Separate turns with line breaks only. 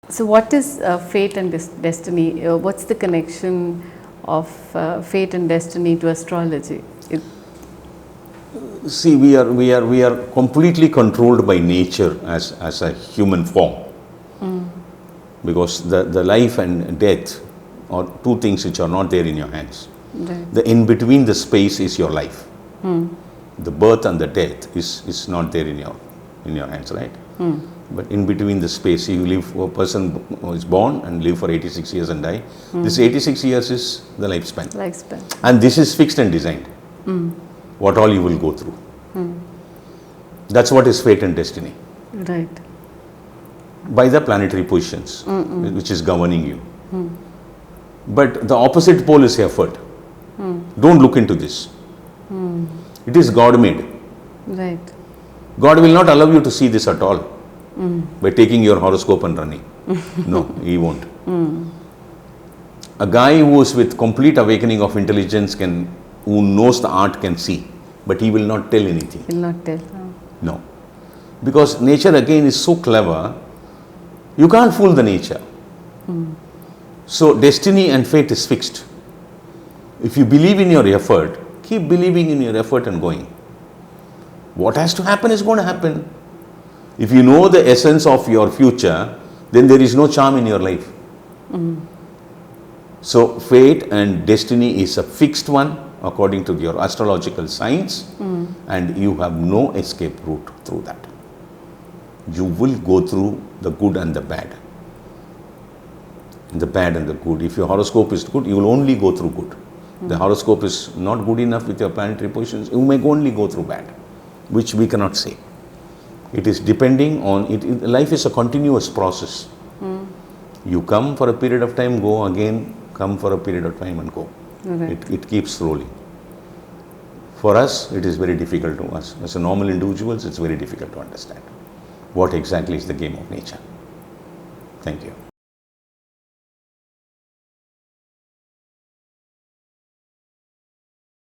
So, what is fate and destiny? What's the connection of fate and destiny to astrology?
See, we are completely controlled by nature as a human form. Because the life and death are two things which are not there in your hands.
Right.
The in between the space is your life. The birth and the death is not there in your hands, right? But in between the space, you live, a person is born and live for 86 years and die. This 86 years is the lifespan. And this is fixed and designed. What all you will go through. That's what is fate and destiny.
Right.
By the planetary positions, which is governing you. But the opposite pole is effort. Don't look into this. It is God made.
Right.
God will not allow you to see this at all by taking your horoscope and running. No, He won't. A guy who is with complete awakening of intelligence who knows the art can see, but he will not tell anything.
Will not tell.
No. Because nature again is so clever, you can't fool the nature. So destiny and fate is fixed. If you believe in your effort, keep believing in your effort and going. What has to happen is going to happen. If you know the essence of your future, then there is no charm in your life. So fate and destiny is a fixed one according to your astrological science, and you have no escape route through that. You will go through the good and the bad. The bad and the good. If your horoscope is good, you will only go through good. The horoscope is not good enough with your planetary positions, you may only go through bad, which we cannot say. It is depending on it. Life is a continuous process. You come for a period of time, go again, come for a period of time and go.
Right.
It keeps rolling. For us, it is very difficult to us. As a normal individuals, it's very difficult to understand what exactly is the game of nature. Thank you.